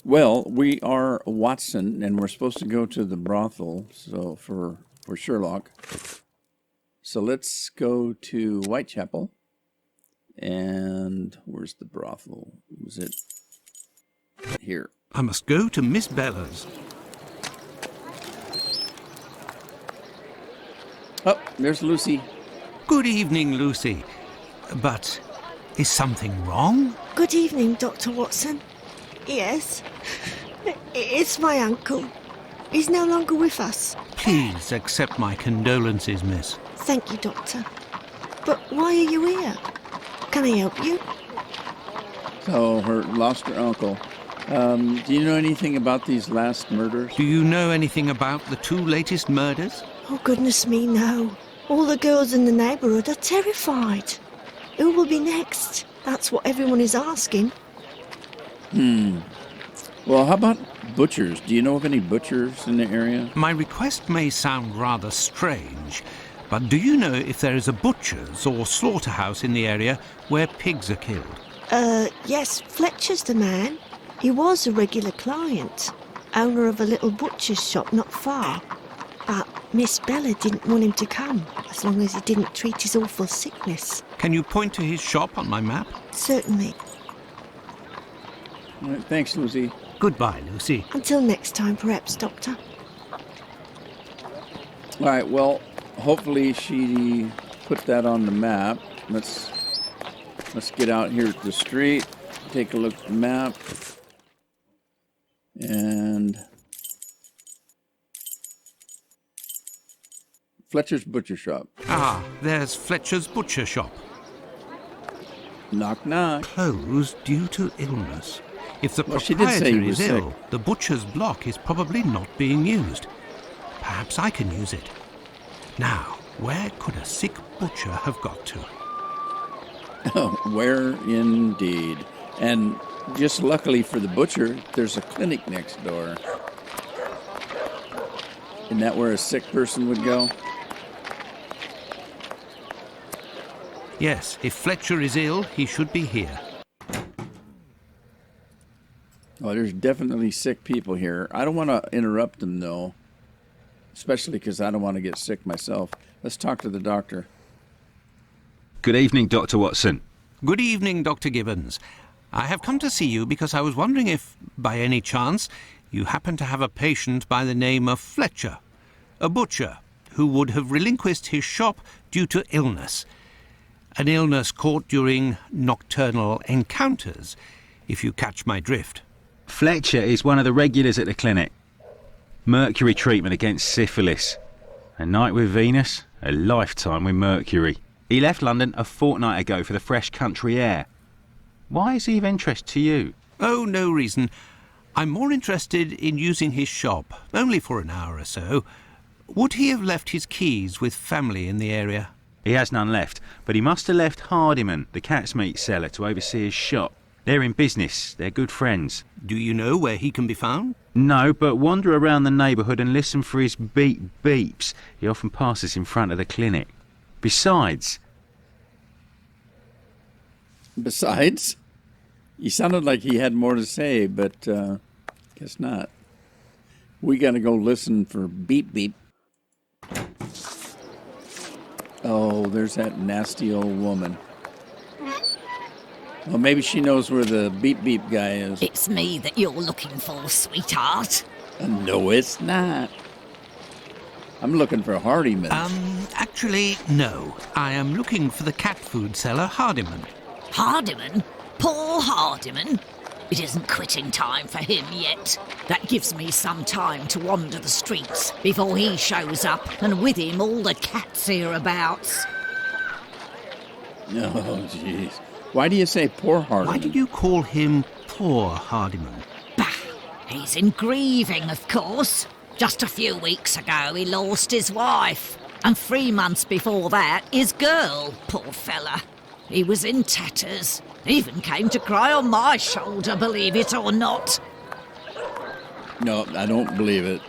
Well, we are Watson, and we're supposed to go to the brothel. So for Sherlock. So let's go to Whitechapel. And where's the brothel? Was it here? I must go to Miss Bella's. Oh, there's Lucy. Good evening, Lucy. But is something wrong? Good evening, Dr. Watson. Yes, it's my uncle. He's no longer with us. Please accept my condolences, miss. Thank you, Doctor. But why are you here? Can I help you? So her lost her uncle. Do you know anything about these last murders? Do you know anything about the two latest murders? Oh, goodness me, no. All the girls in the neighbourhood are terrified. Who will be next? That's what everyone is asking. Well, how about butchers? Do you know of any butchers in the area? My request may sound rather strange, but do you know if there is a butcher's or slaughterhouse in the area where pigs are killed? Yes, Fletcher's the man. He was a regular client, owner of a little butcher's shop not far. But Miss Bella didn't want him to come, as long as he didn't treat his awful sickness. Can you point to his shop on my map? Certainly. All right, thanks, Lucy. Goodbye, Lucy. Until next time, perhaps, Doctor. All right, well, hopefully she put that on the map. Let's get out here at the street, take a look at the map, and Fletcher's Butcher Shop. Ah, there's Fletcher's butcher shop. Knock, knock. Closed due to illness. If the Well, she did say proprietor he was is ill, sick. the butcher's block is probably not being used. Perhaps I can use it. Now, where could a sick butcher have got to? Where indeed. And just luckily for the butcher, there's a clinic next door. Isn't that where a sick person would go? Yes, if Fletcher is ill, he should be here. Oh, there's definitely sick people here. I don't want to interrupt them, though. Especially because I don't want to get sick myself. Let's talk to the doctor. Good evening, Dr. Watson. Good evening, Dr. Gibbons. I have come to see you because I was wondering if, by any chance, you happen to have a patient by the name of Fletcher, a butcher who would have relinquished his shop due to illness. An illness caught during nocturnal encounters, if you catch my drift. Fletcher is one of the regulars at the clinic. Mercury treatment against syphilis. A night with Venus, a lifetime with Mercury. He left London a fortnight ago for the fresh country air. Why is he of interest to you? Oh, no reason. I'm more interested in using his shop, only for an hour or so. Would he have left his keys with family in the area? He has none left, but he must have left Hardiman, the cat's meat seller, to oversee his shop. They're in business. They're good friends. Do you know where he can be found? No, but wander around the neighbourhood and listen for his beep beeps. He often passes in front of the clinic. Besides, He sounded like he had more to say, but guess not. We got to go listen for beep beep. Oh, there's that nasty old woman. Well, maybe she knows where the beep beep guy is. It's me that you're looking for, sweetheart. No, it's not. I'm looking for Hardiman. Actually, no. I am looking for the cat food seller, Hardiman. Hardiman? Poor Hardiman? It isn't quitting time for him yet. That gives me some time to wander the streets before he shows up, and with him all the cats hereabouts. Oh, jeez. Why do you say poor Hardiman? Why did you call him poor Hardiman? Bah! He's in grieving, of course. Just a few weeks ago he lost his wife, and 3 months before that his girl, poor fella. He was in tatters. Even came to cry on my shoulder, believe it or not. No, I don't believe it.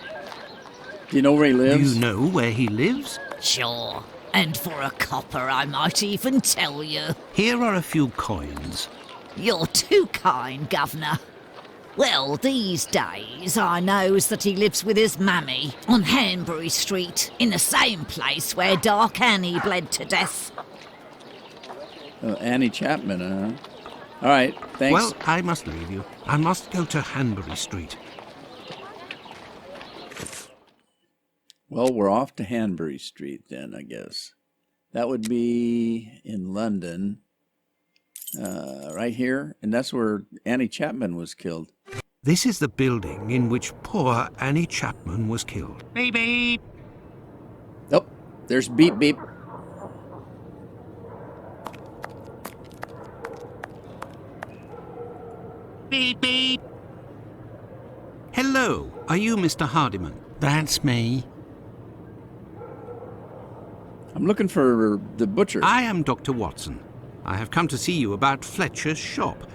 Do you know where he lives? Do you know where he lives? Sure. And for a copper, I might even tell you. Here are a few coins. You're too kind, Governor. Well, these days I knows that he lives with his mammy on Hanbury Street, in the same place where Dark Annie bled to death. Annie Chapman, huh? All right, thanks. Well, I must leave you. I must go to Hanbury Street. Well, we're off to Hanbury Street then, I guess. That would be in London, right here, and that's where Annie Chapman was killed. This is the building in which poor Annie Chapman was killed. Beep, beep. Oh, there's beep beep. Beep, beep. Hello, are you Mr. Hardiman? That's me. I'm looking for the butcher. I am Dr. Watson. I have come to see you about Fletcher's shop.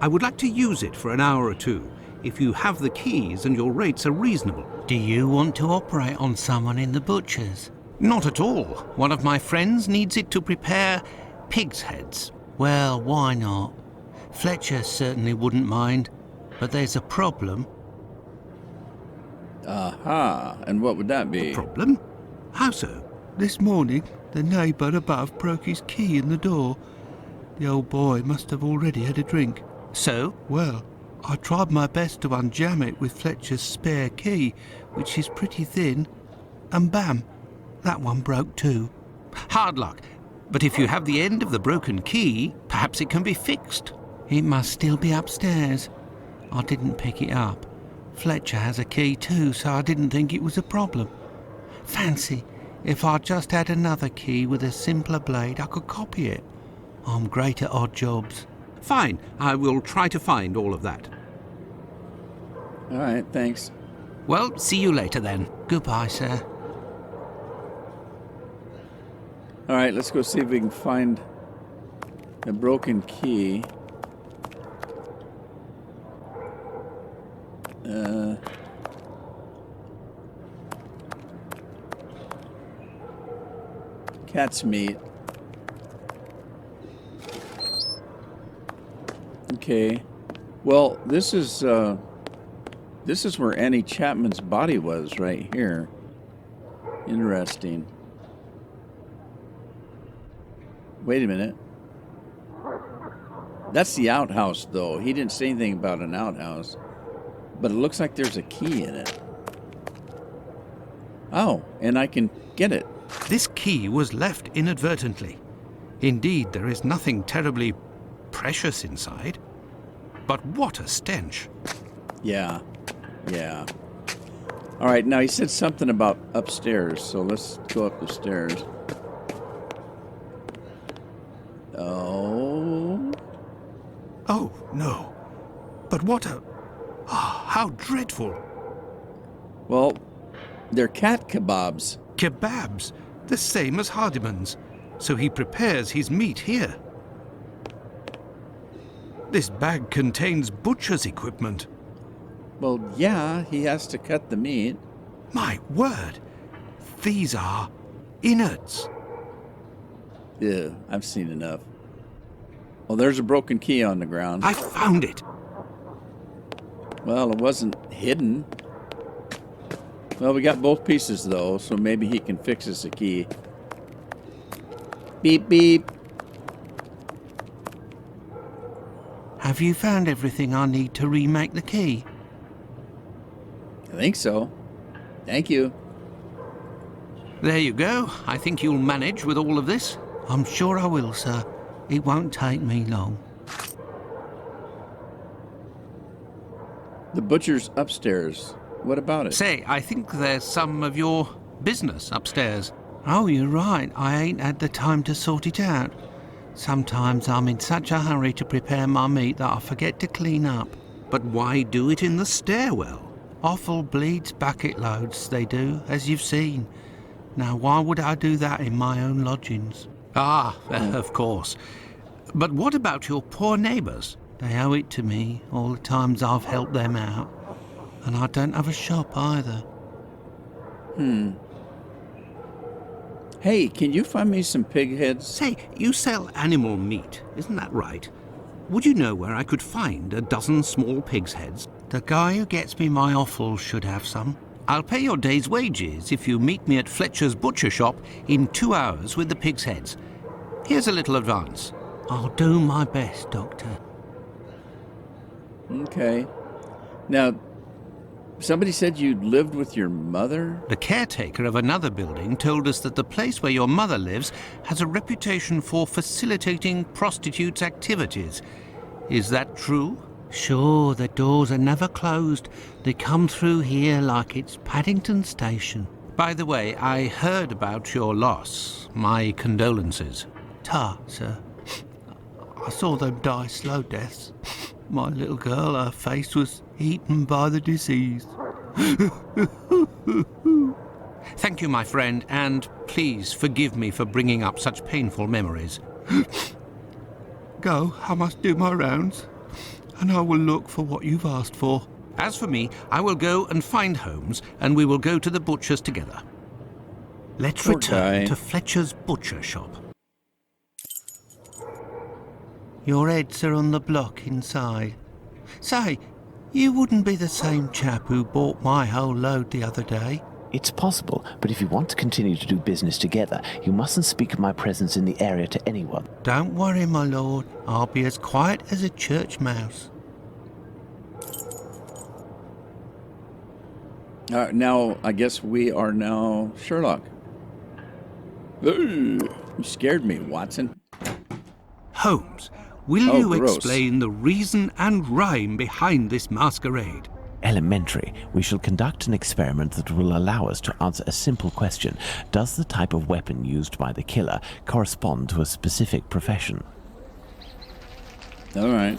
I would like to use it for an hour or two, if you have the keys and your rates are reasonable. Do you want to operate on someone in the butcher's? Not at all. One of my friends needs it to prepare pig's heads. Well, why not? Fletcher certainly wouldn't mind, but there's a problem. Aha, and what would that be? Problem? How so? This morning, the neighbour above broke his key in the door. The old boy must have already had a drink. So? Well, I tried my best to unjam it with Fletcher's spare key, which is pretty thin, and bam, that one broke too. Hard luck. But if you have the end of the broken key, perhaps it can be fixed. It must still be upstairs. I didn't pick it up. Fletcher has a key too, so I didn't think it was a problem. Fancy, if I just had another key with a simpler blade, I could copy it. I'm great at odd jobs. Fine, I will try to find all of that. All right, thanks. Well, see you later then. Goodbye, sir. All right, let's go see if we can find the broken key. Cat's meat. Okay. Well, this is where Annie Chapman's body was, right here. Interesting. Wait a minute. That's the outhouse, though. He didn't say anything about an outhouse. But it looks like there's a key in it. Oh, and I can get it. This key was left inadvertently. Indeed, there is nothing terribly precious inside. But what a stench. Yeah. All right, now he said something about upstairs, so let's go up the stairs. Oh. Oh, no. But what a... how dreadful. Well, they're cat kebabs. Kebabs, the same as Hardiman's. So he prepares his meat here. This bag contains butcher's equipment. Well, yeah, he has to cut the meat. My word, these are innards. Yeah, I've seen enough. Well, there's a broken key on the ground. I found it. Well, it wasn't hidden. Well, we got both pieces, though, so maybe he can fix us a key. Beep, beep. Have you found everything I need to remake the key? I think so. Thank you. There you go. I think you'll manage with all of this. I'm sure I will, sir. It won't take me long. The butcher's upstairs. What about it? Say, I think there's some of your business upstairs. Oh, you're right. I ain't had the time to sort it out. Sometimes I'm in such a hurry to prepare my meat that I forget to clean up. But why do it in the stairwell? Offal bleeds bucket loads, they do, as you've seen. Now, why would I do that in my own lodgings? Ah, of course. But what about your poor neighbours? They owe it to me, all the times I've helped them out. And I don't have a shop either. Hey, can you find me some pig heads? Say, you sell animal meat, isn't that right? Would you know where I could find a dozen small pig's heads? The guy who gets me my offal should have some. I'll pay your day's wages if you meet me at Fletcher's butcher shop in 2 hours with the pig's heads. Here's a little advance. I'll do my best, Doctor. Okay. Now, somebody said you lived with your mother? The caretaker of another building told us that the place where your mother lives has a reputation for facilitating prostitutes' activities. Is that true? Sure, the doors are never closed. They come through here like it's Paddington Station. By the way, I heard about your loss. My condolences. Ta, sir. I saw them die slow deaths. My little girl, her face was eaten by the disease. Thank you, my friend, and please forgive me for bringing up such painful memories. Go, I must do my rounds, and I will look for what you've asked for. As for me, I will go and find Holmes, and we will go to the butcher's together. Let's Poor return guy. to Fletcher's butcher shop. Your heads are on the block inside. Say, you wouldn't be the same chap who bought my whole load the other day. It's possible, but if you want to continue to do business together, you mustn't speak of my presence in the area to anyone. Don't worry, my lord. I'll be as quiet as a church mouse. Now, I guess we are now Sherlock. Ooh, you scared me, Watson. Holmes, will Oh, you gross. explain the reason and rhyme behind this masquerade? Elementary. We shall conduct an experiment that will allow us to answer a simple question. Does the type of weapon used by the killer correspond to a specific profession? All right.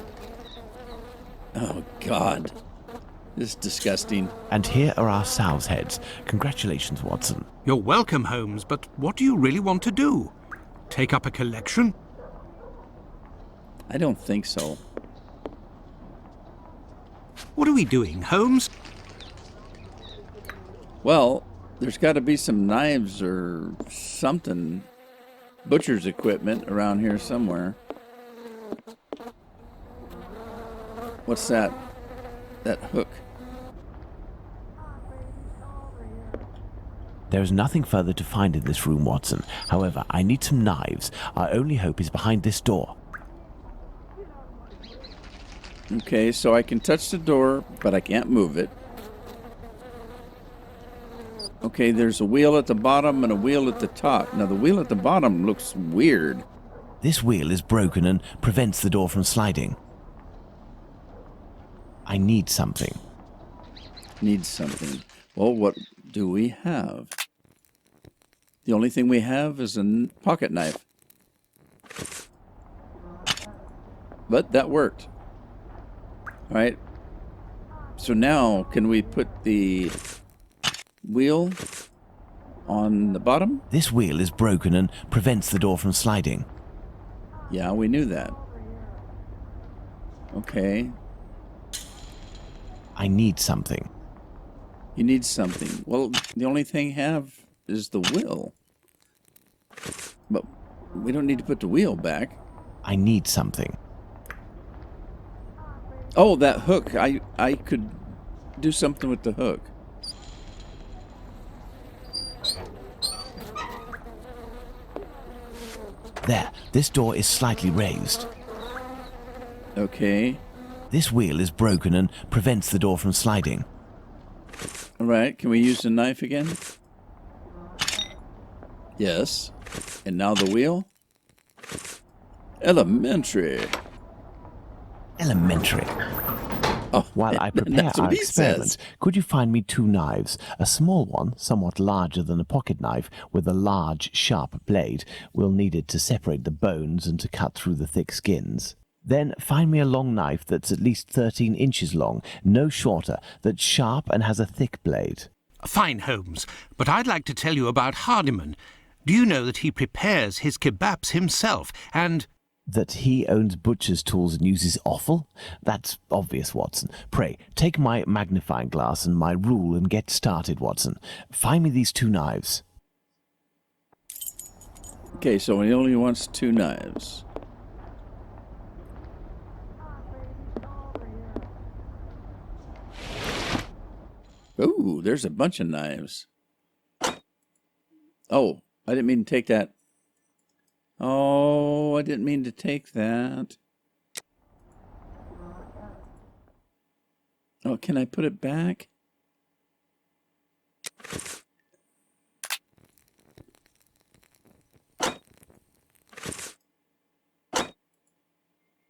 Oh, God. This is disgusting. And here are our sow's heads. Congratulations, Watson. You're welcome, Holmes, but what do you really want to do? Take up a collection? I don't think so. What are we doing, Holmes? Well, there's got to be some knives or something, butcher's equipment around here somewhere. What's that? That hook. There is nothing further to find in this room, Watson. However, I need some knives. Our only hope is behind this door. Okay, so I can touch the door, but I can't move it. Okay, there's a wheel at the bottom and a wheel at the top. Now, the wheel at the bottom looks weird. This wheel is broken and prevents the door from sliding. I need something. Needs something. Well, what do we have? The only thing we have is a pocket knife. But that worked. All right. So now, can we put the wheel on the bottom? This wheel is broken and prevents the door from sliding. Yeah, we knew that. Okay. I need something. You need something. Well, the only thing I have is the wheel. But we don't need to put the wheel back. I need something. Oh, that hook. I could do something with the hook. There, this door is slightly raised. Okay. This wheel is broken and prevents the door from sliding. All right. Can we use the knife again? Yes. And now the wheel? Elementary. Elementary. Oh, While I prepare that's our what he experiment, says. could you find me 2 knives? A small one, somewhat larger than a pocket knife, with a large, sharp blade. We'll need it to separate the bones and to cut through the thick skins. Then find me a long knife that's at least 13 inches long, no shorter, that's sharp and has a thick blade. Fine, Holmes, but I'd like to tell you about Hardiman. Do you know that he prepares his kebabs himself, and... That he owns butcher's tools and uses offal? That's obvious, Watson. Pray, take my magnifying glass and my rule and get started, Watson. Find me these 2 knives. Okay, so he only wants 2 knives. Ooh, there's a bunch of knives. Oh, I didn't mean to take that. Oh, I didn't mean to take that. Oh, can I put it back?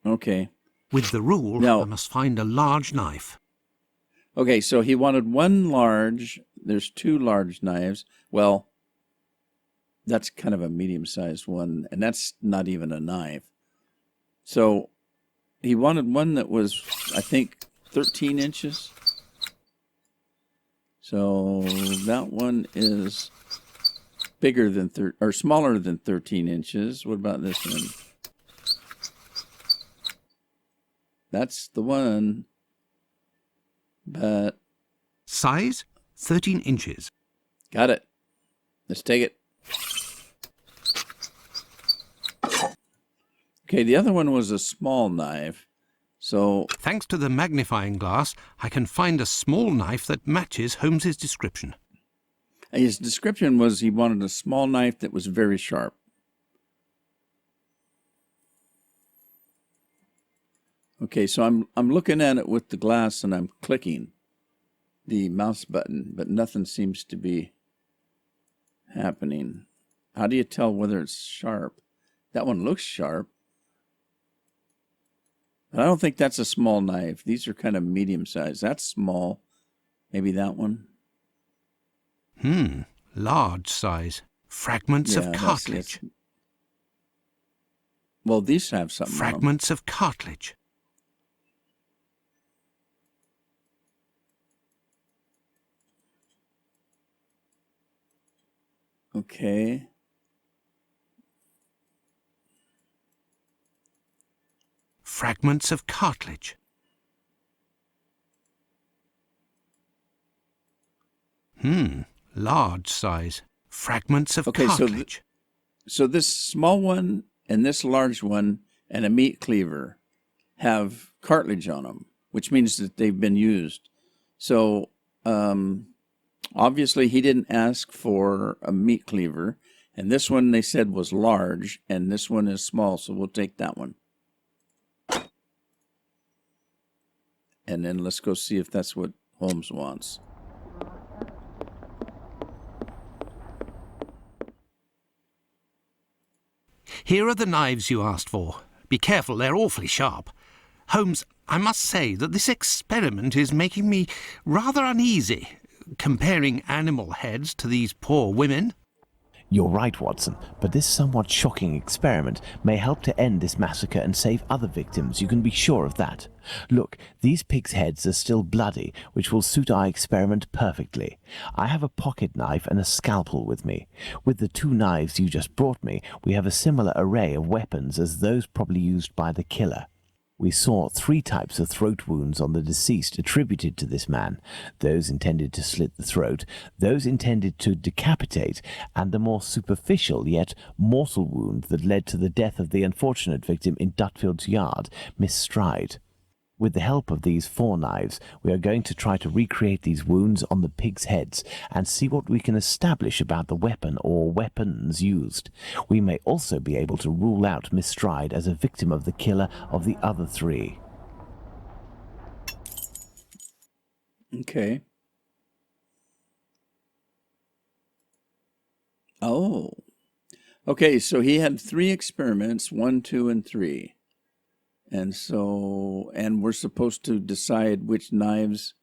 Okay. With the rule, Now- I must find a large knife. Okay, so he wanted one large. There's two large knives. Well, that's kind of a medium-sized one, and that's not even a knife. So he wanted one that was, I think, 13 inches. So that one is bigger than or smaller than 13 inches. What about this one? That's the one. But Size 13 inches. got it. Let's take it. Okay, the other one was a small knife. So, Thanks to the magnifying glass, I can find a small knife that matches Holmes's description. his description was he wanted a small knife that was very sharp. Okay, so I'm looking at it with the glass and I'm clicking the mouse button, but nothing seems to be happening. How do you tell whether it's sharp? That one looks sharp. But I don't think that's a small knife. These are kind of medium sized. That's small. Maybe that one. Large size. Fragments of that's- cartilage. Well, these have something on 'em. Fragments of cartilage. Okay. Fragments of cartilage. Large size. Fragments of Okay, so cartilage. So this small one and this large one and a meat cleaver have cartilage on them, which means that they've been used. So obviously he didn't ask for a meat cleaver, and this one they said was large, and this one is small, so we'll take that one. And then let's go see if that's what Holmes wants. Here are the knives you asked for. Be careful, they're awfully sharp. Holmes, I must say that this experiment is making me rather uneasy, comparing animal heads to these poor women. You're right, Watson, but this somewhat shocking experiment may help to end this massacre and save other victims, you can be sure of that. Look, these pigs' heads are still bloody, which will suit our experiment perfectly. I have a pocket knife and a scalpel with me. With the two knives you just brought me, we have a similar array of weapons as those probably used by the killer. We saw 3 types of throat wounds on the deceased attributed to this man, those intended to slit the throat, those intended to decapitate, and the more superficial yet mortal wound that led to the death of the unfortunate victim in Dutfield's yard, Miss Stride. With the help of these 4 knives, we are going to try to recreate these wounds on the pigs' heads and see what we can establish about the weapon or weapons used. We may also be able to rule out Miss Stride as a victim of the killer of the other 3. Okay. Oh. Okay, so he had 3 experiments, 1, 2, and 3. And we're supposed to decide which knives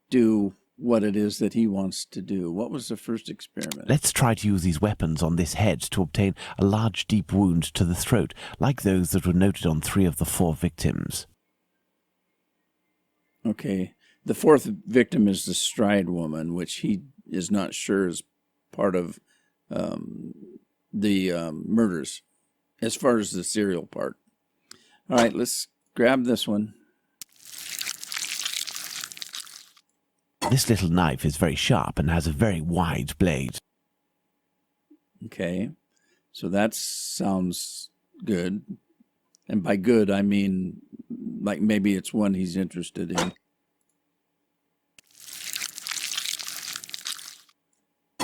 do what it is that he wants to do. What was the first experiment? Let's try to use these weapons on this head to obtain a large deep wound to the throat, like those that were noted on 3 of the 4 victims. Okay. The 4th victim is the Stride woman, which he is not sure is part of the murders, as far as the serial part. All right, let's grab this one. This little knife is very sharp and has a very wide blade. Okay, so that sounds good. And by good, I mean like maybe it's one he's interested in.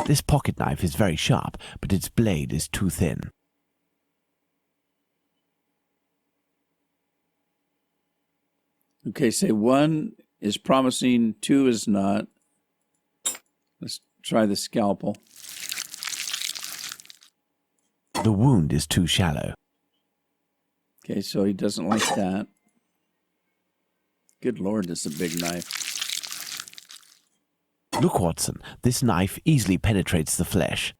This pocket knife is very sharp, but its blade is too thin. Okay, say 1 is promising, 2 is not. Let's try the scalpel. The wound is too shallow. Okay, so he doesn't like that. Good Lord, this is a big knife. Look, Watson, this knife easily penetrates the flesh.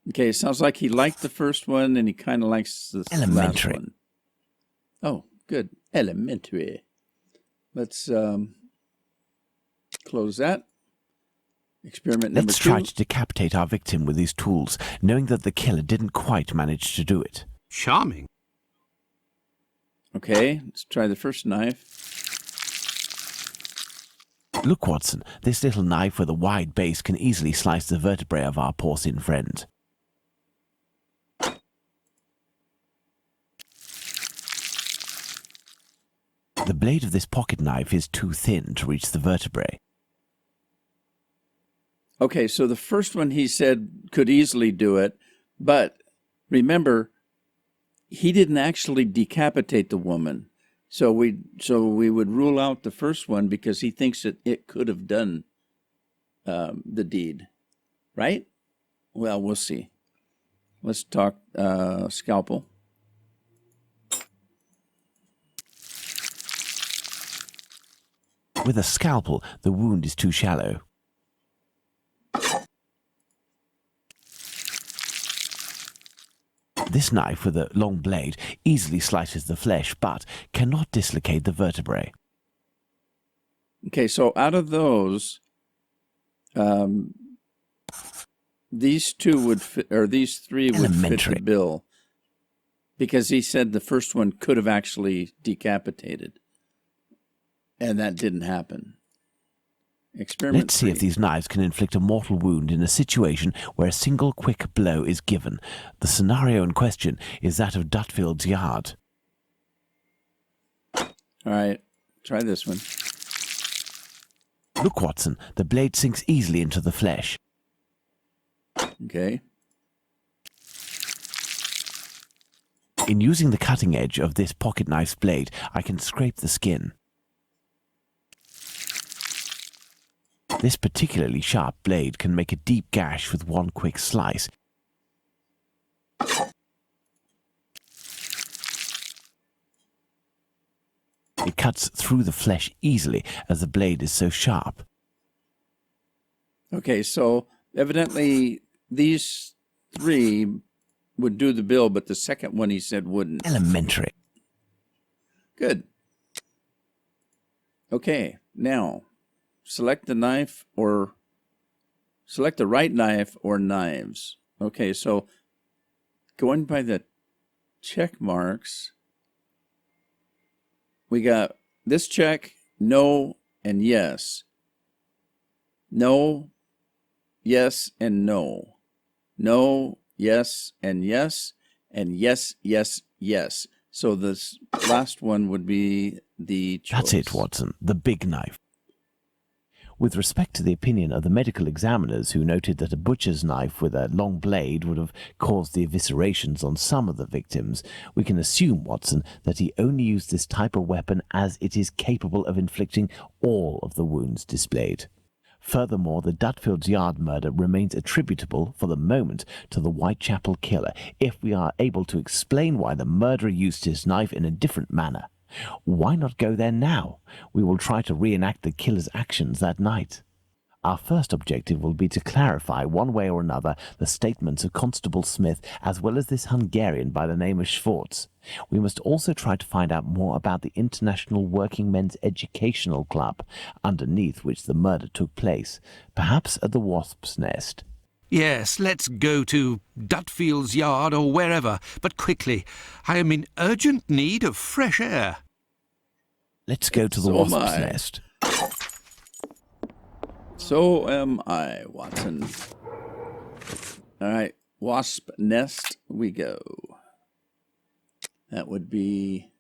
Okay, it sounds like he liked the first one and he kind of likes the Elementary. last one. Oh, good. Elementary. Let's close that. Experiment number 2. Let's try to decapitate our victim with these tools, knowing that the killer didn't quite manage to do it. Charming. Okay, let's try the first knife. Look, Watson, this little knife with a wide base can easily slice the vertebrae of our porcine friend. The blade of this pocket knife is too thin to reach the vertebrae. Okay, so the first one he said could easily do it, but remember, he didn't actually decapitate the woman. So we would rule out the first one because he thinks that it could have done the deed, right? Well, we'll see. Let's talk scalpel. With a scalpel, the wound is too shallow. This knife with a long blade easily slices the flesh, but cannot dislocate the vertebrae. Okay, so out of those, these 2 would fit, or these 3 would fit Elementary. the bill, because he said the first one could have actually decapitated, and that didn't happen. Experiment Let's see if 3. these knives can inflict a mortal wound in a situation where a single quick blow is given. The scenario in question is that of Dutfield's yard. All right, try this one. Look, Watson, the blade sinks easily into the flesh. Okay. In using the cutting edge of this pocket knife's blade, I can scrape the skin. This particularly sharp blade can make a deep gash with one quick slice. It cuts through the flesh easily as the blade is so sharp. Okay, so evidently these 3 would do the bill, but the second one he said wouldn't. Elementary. Good. Okay, now select the knife or select the right knife or knives. Okay, so going by the check marks, we got this check, no, and yes. No, yes, and no. No, yes, and yes, and yes, yes, yes. So this last one would be the choice. That's it, Watson, the big knife. With respect to the opinion of the medical examiners who noted that a butcher's knife with a long blade would have caused the eviscerations on some of the victims, we can assume, Watson, that he only used this type of weapon as it is capable of inflicting all of the wounds displayed. Furthermore, the Dutfield's Yard murder remains attributable, for the moment, to the Whitechapel killer, if we are able to explain why the murderer used his knife in a different manner. Why not go there now? We will try to reenact the killer's actions that night. Our first objective will be to clarify, one way or another, the statements of Constable Smith, as well as this Hungarian by the name of Schwartz. We must also try to find out more about the International Working Men's Educational Club, underneath which the murder took place, perhaps at the Wasp's Nest. Yes, let's go to Dutfield's Yard or wherever, but quickly. I am in urgent need of fresh air. Let's go to the So am Wasp's I. Nest. So am I, Watson. All right, Wasp Nest we go. That would be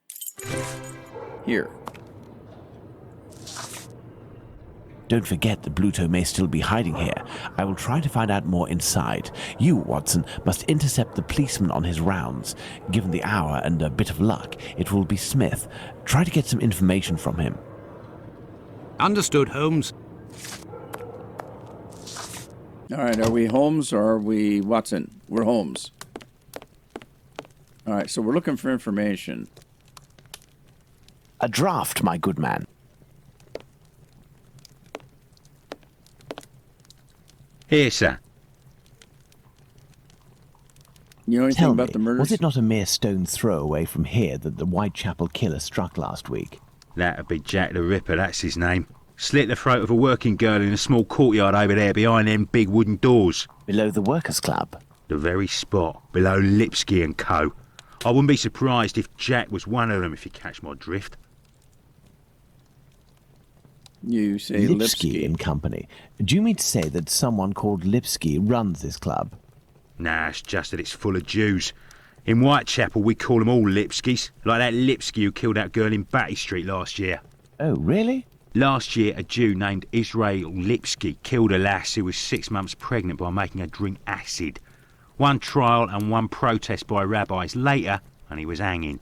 here. Don't forget that Bluto may still be hiding here. I will try to find out more inside. You, Watson, must intercept the policeman on his rounds. Given the hour and a bit of luck, it will be Smith. Try to get some information from him. Understood, Holmes. All right, are we Holmes or are we Watson? We're Holmes. All right, so we're looking for information. A draft, my good man. Here, sir. You know anything Tell about me, the murders? was it not a mere stone's throw away from here that the Whitechapel killer struck last week? That'd be Jack the Ripper, that's his name. Slit the throat of a working girl in a small courtyard over there behind them big wooden doors. Below the Workers' Club? The very spot, below Lipsky and Co. I wouldn't be surprised if Jack was one of them, if you catch my drift. You say Lipsky and Company. Do you mean to say that someone called Lipsky runs this club? Nah, it's just that it's full of Jews. In Whitechapel, we call them all Lipskys, like that Lipsky who killed that girl in Batty Street last year. Oh, really? Last year, a Jew named Israel Lipsky killed a lass who was 6 months pregnant by making her drink acid. One trial and one protest by rabbis later, and he was hanging.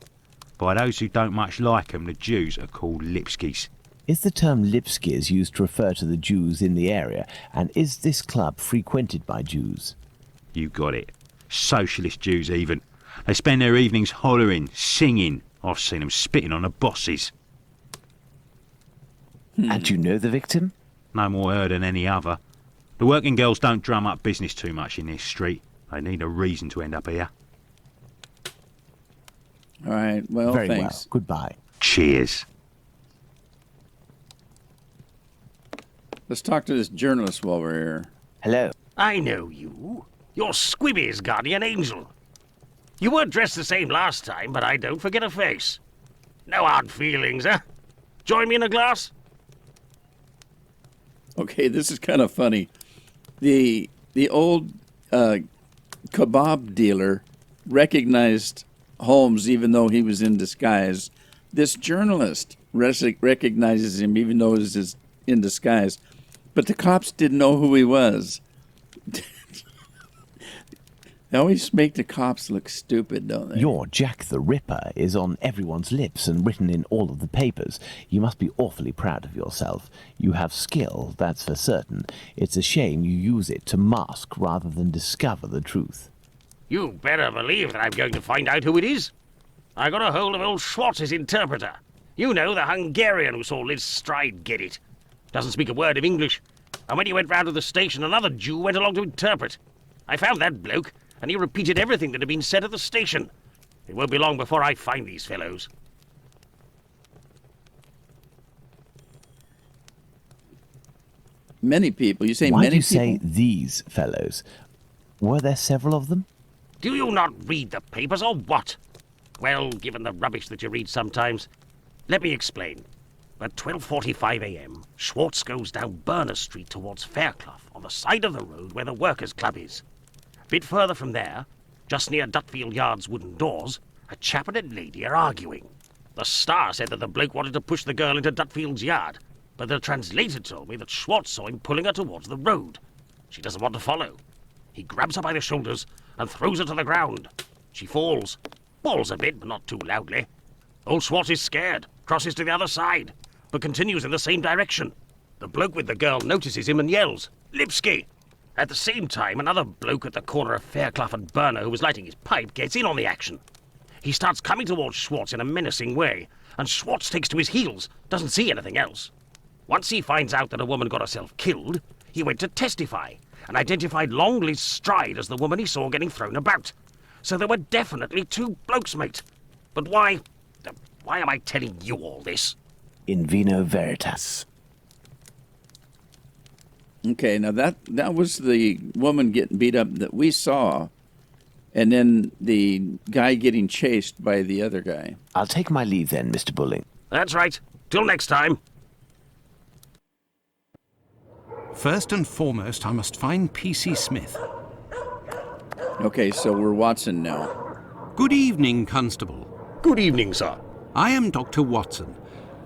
By those who don't much like him, the Jews are called Lipskys. Is the term Lipskys used to refer to the Jews in the area, and is this club frequented by Jews? You got it. Socialist Jews even. They spend their evenings hollering, singing. I've seen them spitting on the bosses. And you know the victim? No more her than any other. The working girls don't drum up business too much in this street. They need a reason to end up here. All right, well, Very thanks. well. Goodbye. Cheers. Let's talk to this journalist while we're here. Hello. I know you. You're Squibby's guardian angel. You weren't dressed the same last time, but I don't forget a face. No hard feelings, eh? Join me in a glass? Okay, this is kind of funny. The old kebab dealer recognized Holmes even though he was in disguise. This journalist recognizes him even though he's in disguise. But the cops didn't know who he was. They always make the cops look stupid, don't they? Your Jack the Ripper is on everyone's lips and written in all of the papers. You must be awfully proud of yourself. You have skill, that's for certain. It's a shame you use it to mask rather than discover the truth. You better believe that I'm going to find out who it is. I got a hold of old Schwartz's interpreter. You know, the Hungarian who saw Liz Stride get it. Doesn't speak a word of English. And when he went round to the station, another Jew went along to interpret. I found that bloke, and he repeated everything that had been said at the station. It won't be long before I find these fellows. Many people. You say Why many do you people? say these fellows? Were there several of them? Do you not read the papers, or what? Well, given the rubbish that you read sometimes, let me explain. At 12:45 a.m., Schwartz goes down Burner Street towards Fairclough, on the side of the road where the Workers' Club is. A bit further from there, just near Dutfield Yard's wooden doors, a chap and a lady are arguing. The Star said that the bloke wanted to push the girl into Dutfield's yard, but the translator told me that Schwartz saw him pulling her towards the road. She doesn't want to follow. He grabs her by the shoulders and throws her to the ground. She falls. Falls a bit, but not too loudly. Old Schwartz is scared, crosses to the other side, but continues in the same direction. The bloke with the girl notices him and yells, "Lipsky!" At the same time, another bloke at the corner of Fairclough and Burner who was lighting his pipe gets in on the action. He starts coming towards Schwartz in a menacing way, and Schwartz takes to his heels, doesn't see anything else. Once he finds out that a woman got herself killed, he went to testify and identified Long Liz Stride as the woman he saw getting thrown about. So there were definitely two blokes, mate. But why am I telling you all this? In vino veritas. Okay, now that was the woman getting beat up that we saw, and then the guy getting chased by the other guy. I'll take my leave then, Mr. Bulling. That's right. Till next time. First and foremost, I must find P.C. Smith. Okay, so we're Watson now. Good evening, Constable. Good evening, sir. I am Dr. Watson.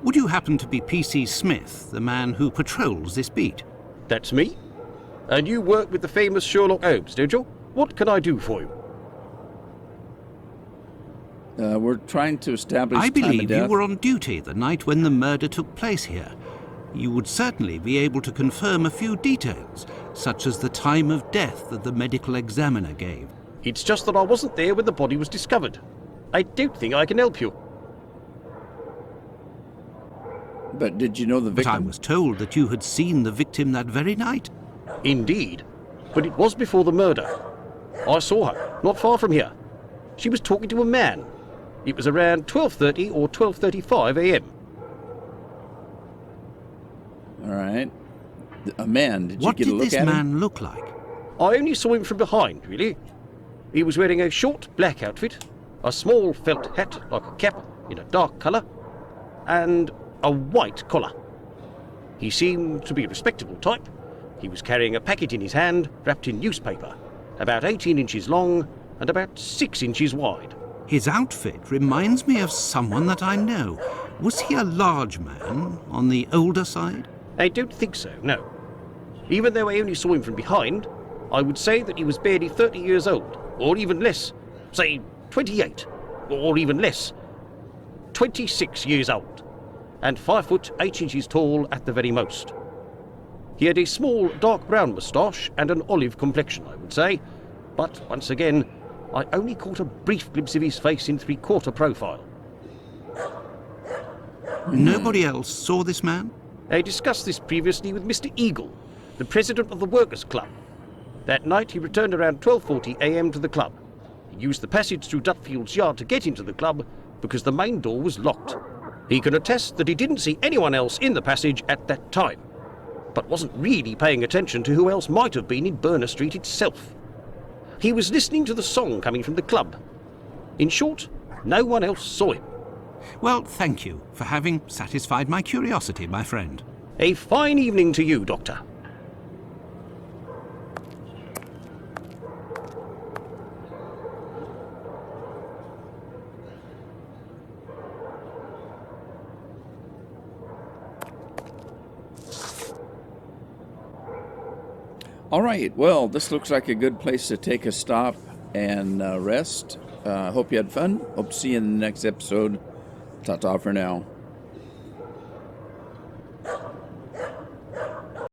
Would you happen to be P.C. Smith, the man who patrols this beat? That's me. And you work with the famous Sherlock Holmes, don't you? What can I do for you? We're trying to establish I time of believe death. you were on duty the night when the murder took place here. You would certainly be able to confirm a few details, such as the time of death that the medical examiner gave. It's just that I wasn't there when the body was discovered. I don't think I can help you. But did you know the But I victim? was told that you had seen the victim that very night. Indeed. But it was before the murder. I saw her, not far from here. She was talking to a man. It was around 12:30 or 12:35 a.m. All right. A man. Did you What get a did look this at him? man look like? I only saw him from behind, really. He was wearing a short black outfit, a small felt hat like a cap in a dark colour, and a white collar. He seemed to be a respectable type. He was carrying a packet in his hand, wrapped in newspaper, about 18 inches long and about 6 inches wide. His outfit reminds me of someone that I know. Was he a large man, on the older side? I don't think so, no. Even though I only saw him from behind, I would say that he was barely 30 years old, or even less, say 28, or even less, 26 years old, and 5 foot 8 inches tall at the very most. He had a small dark brown moustache and an olive complexion, I would say, but once again, I only caught a brief glimpse of his face in three-quarter profile. Nobody else saw this man? I discussed this previously with Mr. Eagle, the president of the Workers' Club. That night he returned around 12:40 a.m. to the club. He used the passage through Dutfield's yard to get into the club because the main door was locked. He can attest that he didn't see anyone else in the passage at that time, but wasn't really paying attention to who else might have been in Burner Street itself. He was listening to the song coming from the club. In short, no one else saw him. Well, thank you for having satisfied my curiosity, my friend. A fine evening to you, Doctor. All right. Well, this looks like a good place to take a stop and rest. Hope you had fun. Hope to see you in the next episode. Ta-ta for now.